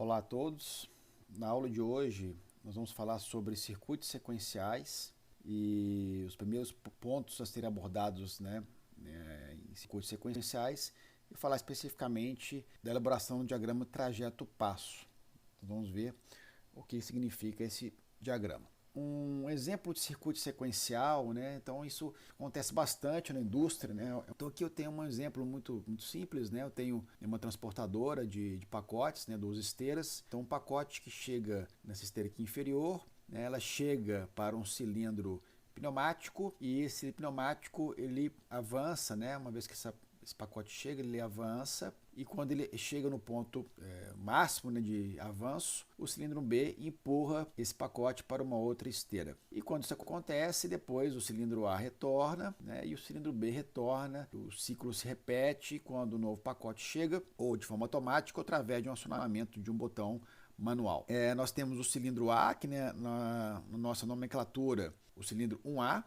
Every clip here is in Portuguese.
Olá a todos. Na aula de hoje nós vamos falar sobre circuitos sequenciais e os primeiros pontos a serem abordados em circuitos sequenciais e falar especificamente da elaboração do diagrama trajeto-passo. Então, vamos ver o que significa esse diagrama. Um exemplo de circuito sequencial, então isso acontece bastante na indústria, Então aqui eu tenho um exemplo muito simples, Eu tenho uma transportadora de pacotes, 12 esteiras. Então um pacote que chega nessa esteira aqui inferior, ela chega para um cilindro pneumático e esse pneumático ele avança, uma vez que esse pacote chega, ele avança e quando ele chega no ponto máximo de avanço, o cilindro B empurra esse pacote para uma outra esteira. E quando isso acontece, depois o cilindro A retorna e o cilindro B retorna. O ciclo se repete quando o novo pacote chega, ou de forma automática, ou através de um acionamento de um botão manual. Nós temos o cilindro A, que na nossa nomenclatura, o cilindro 1A,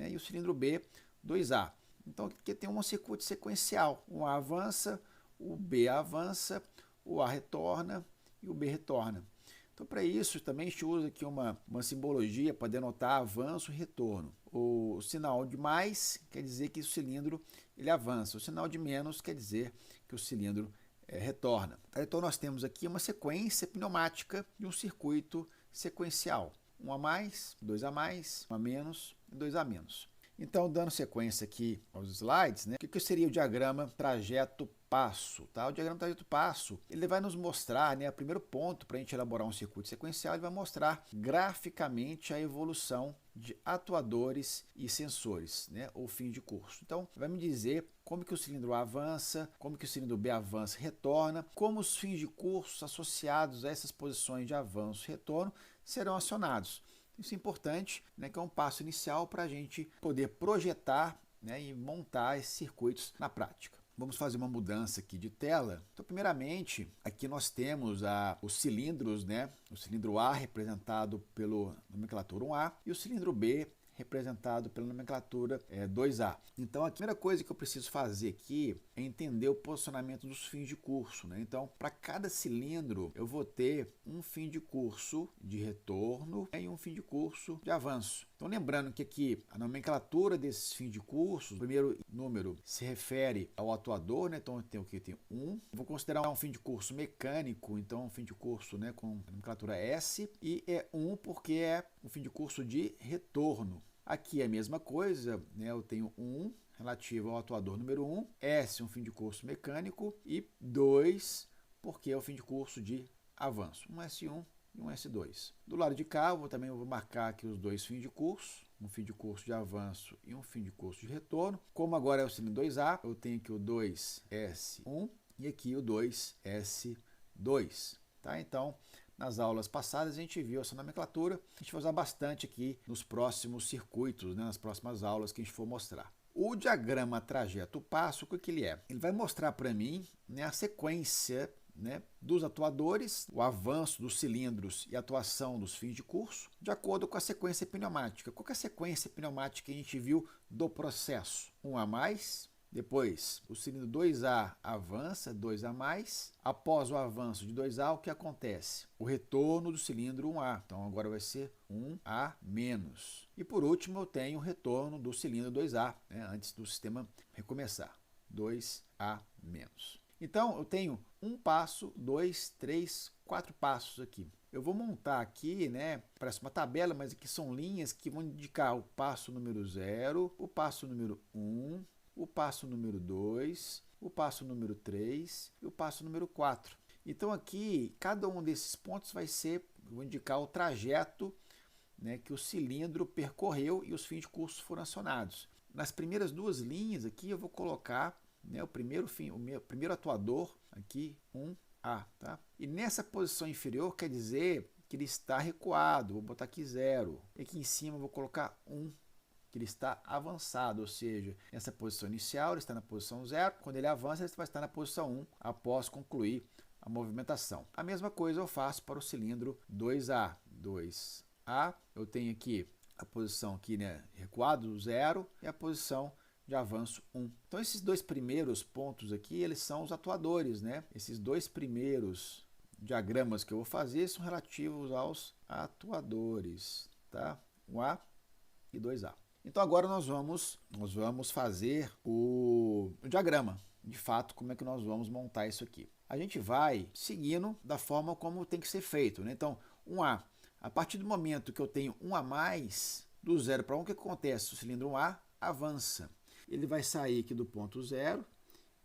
e o cilindro B, 2A. Então aqui tem um circuito sequencial. O A avança, o B avança, o A retorna e o B retorna. Então para isso também a gente usa aqui uma simbologia para denotar avanço e retorno. O sinal de mais quer dizer que o cilindro ele avança. O sinal de menos quer dizer que o cilindro retorna. Então nós temos aqui uma sequência pneumática de um circuito sequencial. 1 a mais, 2 a mais, 1 a menos e 2 a menos. Então, dando sequência aqui aos slides, o que seria o diagrama trajeto-passo? O diagrama trajeto-passo ele vai nos mostrar, o primeiro ponto para a gente elaborar um circuito sequencial, ele vai mostrar graficamente a evolução de atuadores e sensores, ou fim de curso. Então, vai me dizer como que o cilindro A avança, como que o cilindro B avança e retorna, como os fins de curso associados a essas posições de avanço e retorno serão acionados. Isso é importante, que é um passo inicial para a gente poder projetar e montar esses circuitos na prática. Vamos fazer uma mudança aqui de tela. Então, primeiramente, aqui nós temos os cilindros, o cilindro A representado pela nomenclatura 1A e o cilindro B representado pela nomenclatura 2A. Então, a primeira coisa que eu preciso fazer aqui é entender o posicionamento dos fins de curso. Então, para cada cilindro, eu vou ter um fim de curso de retorno e um fim de curso de avanço. Então, lembrando que aqui a nomenclatura desses fins de curso, o primeiro número se refere ao atuador, então eu tenho aqui 1. Eu vou considerar um fim de curso mecânico, então um fim de curso com a nomenclatura S, e é 1 porque é um fim de curso de retorno. Aqui é a mesma coisa, eu tenho 1 relativo ao atuador número 1, S um fim de curso mecânico e 2 porque é o fim de curso de avanço, um S1 e um S2. Do lado de cá eu também vou marcar aqui os dois fins de curso, um fim de curso de avanço e um fim de curso de retorno. Como agora é o cilindro 2A, eu tenho aqui o 2S1 e aqui o 2S2. Então, nas aulas passadas a gente viu essa nomenclatura, a gente vai usar bastante aqui nos próximos circuitos, nas próximas aulas que a gente for mostrar. O diagrama trajeto-passo, o que ele é? Ele vai mostrar para mim a sequência dos atuadores, o avanço dos cilindros e a atuação dos fins de curso, de acordo com a sequência pneumática. Qual que é a sequência pneumática que a gente viu do processo? 1 a mais. Depois, o cilindro 2A avança, 2 a mais. Após o avanço de 2A, o que acontece? O retorno do cilindro 1A. Então, agora vai ser 1A menos. E por último, eu tenho o retorno do cilindro 2A, antes do sistema recomeçar. 2A menos. Então, eu tenho um passo, 2, 3, 4 passos aqui. Eu vou montar aqui, parece uma tabela, mas aqui são linhas que vão indicar o passo número 0, o passo número 1, o passo número 2, o passo número 3 e o passo número 4. Então aqui, cada um desses pontos vou indicar o trajeto que o cilindro percorreu e os fins de curso foram acionados. Nas primeiras duas linhas aqui eu vou colocar o primeiro atuador aqui, 1A. E nessa posição inferior quer dizer que ele está recuado, vou botar aqui 0. E aqui em cima eu vou colocar 1. Que ele está avançado, ou seja, nessa posição inicial ele está na posição 0, quando ele avança ele vai estar na posição 1 após concluir a movimentação. A mesma coisa eu faço para o cilindro 2A. 2A, eu tenho aqui a posição aqui, recuado 0 e a posição de avanço 1. Então esses dois primeiros pontos aqui, eles são os atuadores, Esses dois primeiros diagramas que eu vou fazer são relativos aos atuadores, tá? 1A e 2A. Então agora nós vamos fazer o diagrama, de fato, como é que nós vamos montar isso aqui. A gente vai seguindo da forma como tem que ser feito, né? Então, 1A, a partir do momento que eu tenho 1 a mais, do 0 para 1, o que acontece? O cilindro 1A avança. Ele vai sair aqui do ponto 0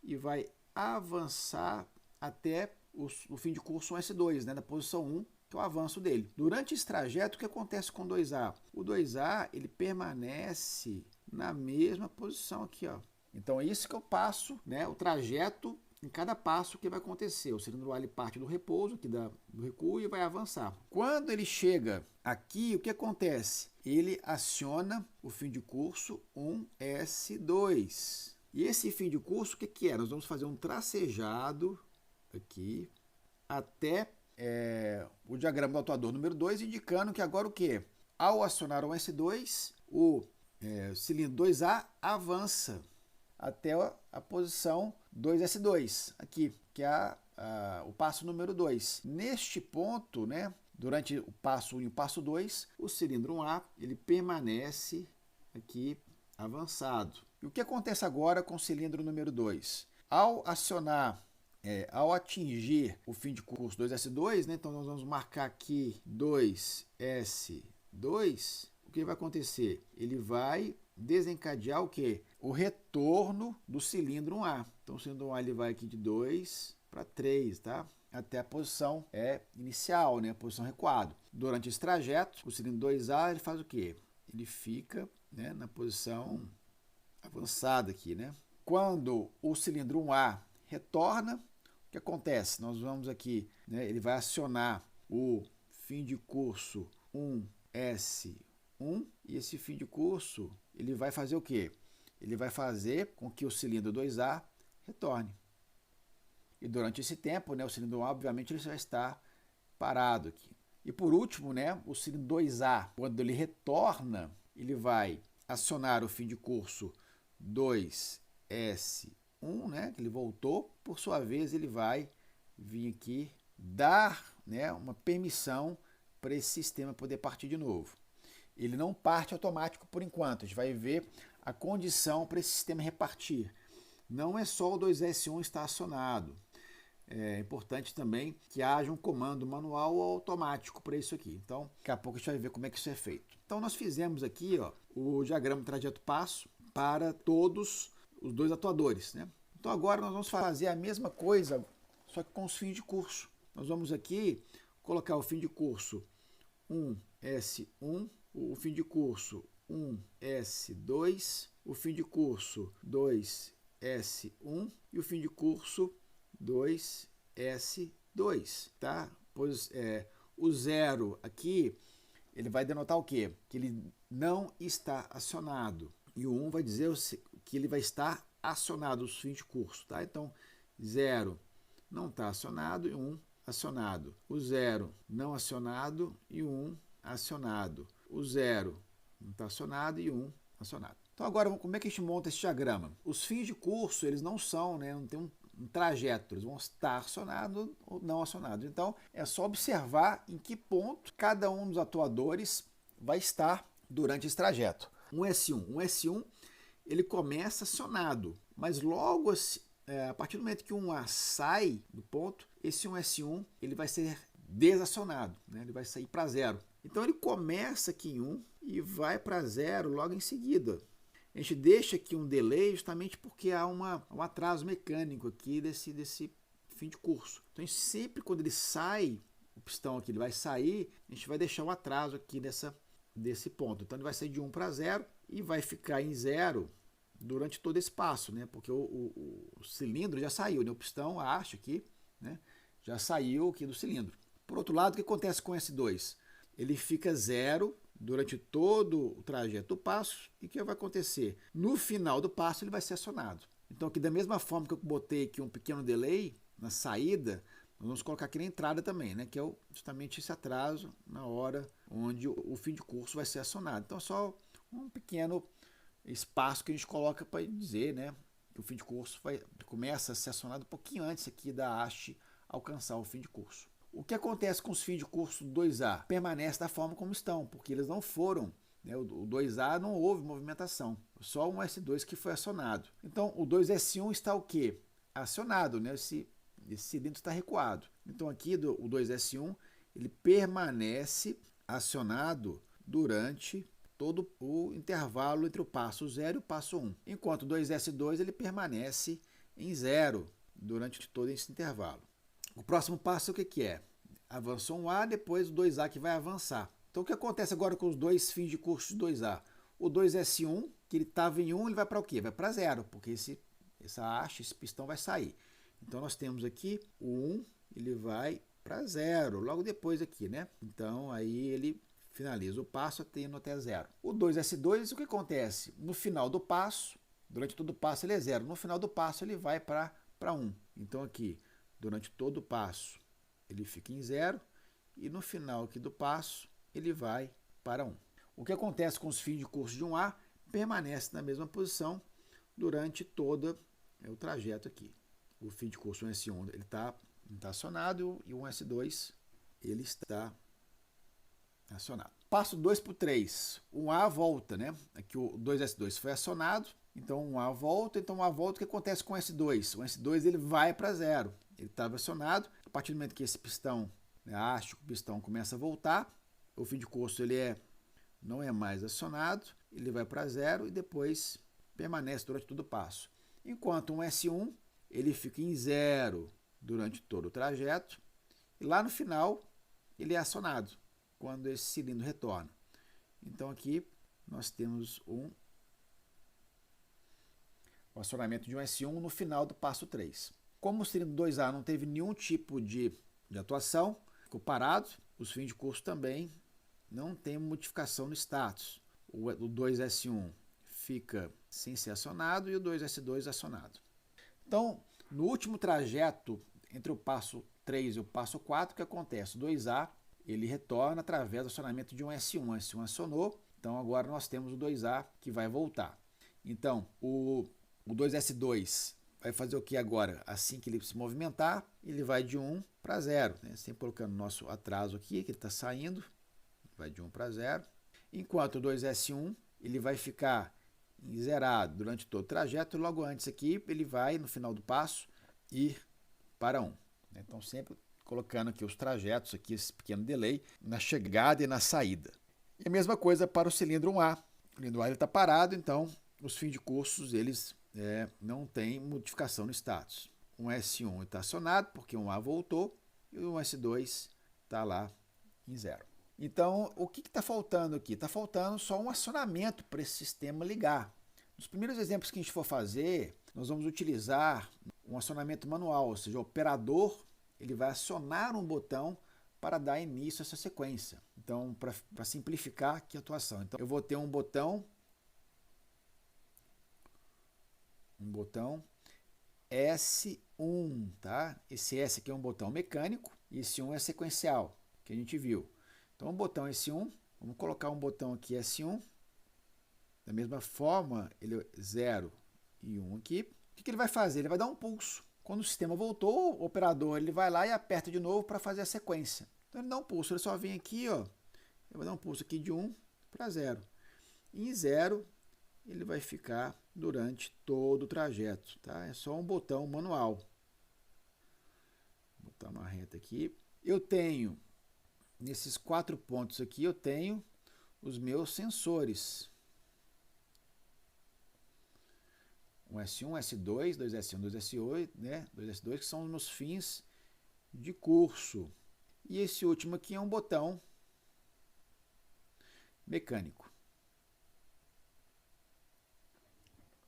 e vai avançar até o fim de curso 1S2, né? Na posição 1, que é o avanço dele. Durante esse trajeto, o que acontece com o 2A? O 2A ele permanece na mesma posição aqui, ó. Então é isso que eu passo, né? O trajeto em cada passo que vai acontecer. O cilindro A ele parte do repouso, aqui do recuo, e vai avançar. Quando ele chega aqui, o que acontece? Ele aciona o fim de curso 1S2. E esse fim de curso, o que é? Nós vamos fazer um tracejado aqui até o diagrama do atuador número 2, indicando que agora o quê? Ao acionar o S2, o cilindro 2A avança até a posição 2S2, aqui, que é o passo número 2. Neste ponto, né, durante o passo 1 e o passo 2, o cilindro 1A ele permanece aqui avançado. E o que acontece agora com o cilindro número 2? Ao acionar, ao atingir o fim de curso 2S2, né, então nós vamos marcar aqui 2S2, o que vai acontecer? Ele vai desencadear o quê? O retorno do cilindro 1A. Então o cilindro 1A ele vai aqui de 2 para 3, tá? Até a posição inicial, né? A posição recuado. Durante esse trajeto, o cilindro 2A ele faz o quê? Ele fica, né, na posição avançada aqui, né? Quando o cilindro 1A retorna, o que acontece? Nós vamos aqui, né, ele vai acionar o fim de curso 1S1 e esse fim de curso ele vai fazer o quê? Ele vai fazer com que o cilindro 2A retorne. E durante esse tempo, né, o cilindro 1A, obviamente, ele vai estar parado aqui. E por último, né, o cilindro 2A, quando ele retorna, ele vai acionar o fim de curso 2S1, né, que ele voltou. Por sua vez, ele vai vir aqui dar, né, uma permissão para esse sistema poder partir de novo. Ele não parte automático por enquanto, a gente vai ver a condição para esse sistema repartir. Não é só o 2S1 estar acionado. É importante também que haja um comando manual ou automático para isso aqui. Então, daqui a pouco a gente vai ver como é que isso é feito. Então, nós fizemos aqui, ó, o diagrama trajeto-passo para todos os dois atuadores, né? Então, agora nós vamos fazer a mesma coisa, só que com os fins de curso. Nós vamos aqui colocar o fim de curso 1S1, o fim de curso 1S2, o fim de curso 2S1 e o fim de curso 2S2, tá? Pois o 0 aqui, ele vai denotar o quê? Que ele não está acionado. E o 1 vai dizer que ele vai estar acionado, os fins de curso, tá? Então, 0 não está acionado e 1 acionado. O 0 não acionado e o 1 acionado. O 0 não está acionado e o 1 acionado. Então agora, como é que a gente monta esse diagrama? Os fins de curso, eles não são, né, não tem um trajeto, eles vão estar acionados ou não acionados. Então é só observar em que ponto cada um dos atuadores vai estar durante esse trajeto. Um S1 ele começa acionado, mas logo a partir do momento que um A sai do ponto, esse 1S1 ele vai ser desacionado, né? Ele vai sair para 0. Então ele começa aqui em 1 e vai para 0 logo em seguida. A gente deixa aqui um delay justamente porque há um atraso mecânico aqui desse fim de curso. Então sempre quando ele sai, o pistão aqui ele vai sair, a gente vai deixar um atraso aqui desse ponto. Então ele vai sair de 1 para 0 e vai ficar em 0 durante todo esse passo, né? Porque o cilindro já saiu, né? O pistão, a haste aqui, né, já saiu aqui do cilindro. Por outro lado, o que acontece com esse 2? Ele fica 0 durante todo o trajeto do passo e o que vai acontecer? No final do passo ele vai ser acionado. Então aqui da mesma forma que eu botei aqui um pequeno delay na saída, nós vamos colocar aqui na entrada também, né? Que é justamente esse atraso na hora onde o fim de curso vai ser acionado. Então é só um pequeno espaço que a gente coloca para dizer, né, que o fim de curso começa a ser acionado um pouquinho antes aqui da haste alcançar o fim de curso. O que acontece com os fins de curso do 2A? Permanece da forma como estão, porque eles não foram, né? O 2A não houve movimentação, só um S2 que foi acionado. Então o 2S1 está o quê? Acionado, né? Esse cilindro está recuado. Então aqui o 2S1 ele permanece acionado durante todo o intervalo entre o passo 0 e o passo 1. Enquanto o 2S2 ele permanece em 0 durante todo esse intervalo. O próximo passo o que é? Avançou um A, depois o 2A que vai avançar. Então o que acontece agora com os dois fins de curso de 2A? O 2S1, que ele estava em 1, ele vai para o quê? Vai para 0, porque essa haste, esse pistão vai sair. Então nós temos aqui o 1, ele vai para 0, logo depois aqui, né? Então aí ele finaliza o passo tendo até 0. O 2S2, o que acontece? No final do passo, durante todo o passo ele é 0, no final do passo ele vai para 1. Então aqui, durante todo o passo, ele fica em 0 e no final aqui do passo ele vai para 1. O que acontece com os fins de curso de 1A permanece na mesma posição durante todo o trajeto aqui. O fim de curso 1S1 ele está acionado e o 1S2 ele está acionado. Passo 2 para o 3. O 1A volta, né? Aqui o 2S2 foi acionado, então o 1A volta. Então o 1A volta, o que acontece com o S2? O S2 ele vai para 0. Ele estava acionado. A partir do momento que esse pistão, né, a haste, o pistão começa a voltar, o fim de curso ele não é mais acionado, ele vai para 0 e depois permanece durante todo o passo. Enquanto um S1 ele fica em 0 durante todo o trajeto e lá no final ele é acionado quando esse cilindro retorna. Então aqui nós temos o acionamento de um S1 no final do passo 3. Como o cilindro 2A não teve nenhum tipo de atuação, ficou parado, os fins de curso também não tem modificação no status. O 2S1 fica sem ser acionado e o 2S2 acionado. Então, no último trajeto entre o passo 3 e o passo 4, o que acontece? O 2A ele retorna através do acionamento de um S1. O S1 acionou, então agora nós temos o 2A que vai voltar. Então, o 2S2 vai fazer o que agora? Assim que ele se movimentar, ele vai de 1 para 0. Né? Sempre colocando o nosso atraso aqui, que ele está saindo, vai de 1 para 0. Enquanto o 2S1 ele vai ficar zerado durante todo o trajeto, logo antes aqui ele vai, no final do passo, ir para 1. Então sempre colocando aqui os trajetos, aqui esse pequeno delay, na chegada e na saída. E a mesma coisa para o cilindro 1A. O cilindro 1A está parado, então os fins de cursos eles não têm modificação no status. Um S1 está acionado porque o 1A voltou e o S2 está lá em 0. Então, o que está faltando aqui? Está faltando só um acionamento para esse sistema ligar. Nos primeiros exemplos que a gente for fazer, nós vamos utilizar um acionamento manual, ou seja, o operador ele vai acionar um botão para dar início a essa sequência. Então, para simplificar aqui a atuação. Então, eu vou ter um botão S1, tá? Esse S aqui é um botão mecânico e esse 1 é sequencial, que a gente viu. Então, o botão S1, vamos colocar um botão aqui S1, da mesma forma, ele 0 e 1 aqui. O que ele vai fazer? Ele vai dar um pulso. Quando o sistema voltou, o operador ele vai lá e aperta de novo para fazer a sequência. Então, ele dá um pulso, ele só vem aqui, ó, ele vai dar um pulso aqui de 1 para 0. E em 0, ele vai ficar durante todo o trajeto, tá? É só um botão manual. Vou botar uma reta aqui. Eu tenho, nesses 4 pontos aqui, eu tenho os meus sensores. Um S1, S2, 2S1, 2S8, né? 2S2, que são os meus fins de curso. E esse último aqui é um botão mecânico.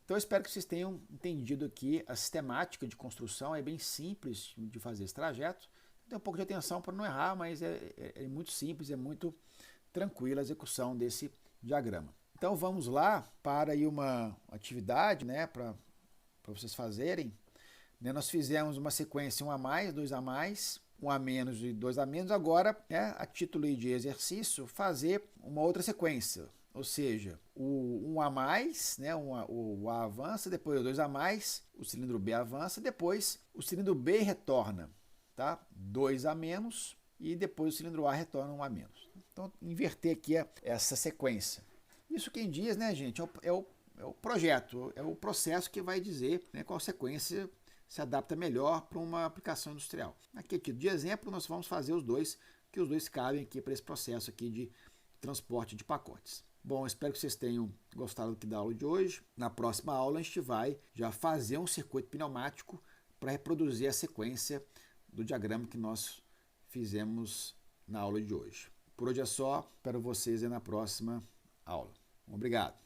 Então eu espero que vocês tenham entendido aqui a sistemática de construção, é bem simples de fazer esse trajeto. Tem um pouco de atenção para não errar, mas é muito simples, é muito tranquila a execução desse diagrama. Então vamos lá para aí uma atividade, né, para vocês fazerem. Né, nós fizemos uma sequência 1 a mais, 2 a mais, 1 a menos e 2 a menos. Agora, né, a título de exercício, fazer uma outra sequência. Ou seja, o 1 a mais, né, o A avança, depois o 2 a mais, o cilindro B avança, depois o cilindro B retorna. tá? 2 a menos e depois o cilindro A retorna 1 a menos. Então, inverter aqui essa sequência. Isso quem diz, né, gente, é o projeto, é o processo que vai dizer, né, qual sequência se adapta melhor para uma aplicação industrial. Aqui, título de exemplo, nós vamos fazer os dois, que os dois cabem aqui para esse processo aqui de transporte de pacotes. Bom, espero que vocês tenham gostado aqui da aula de hoje. Na próxima aula a gente vai já fazer um circuito pneumático para reproduzir a sequência do diagrama que nós fizemos na aula de hoje. Por hoje é só, espero vocês aí na próxima aula. Obrigado.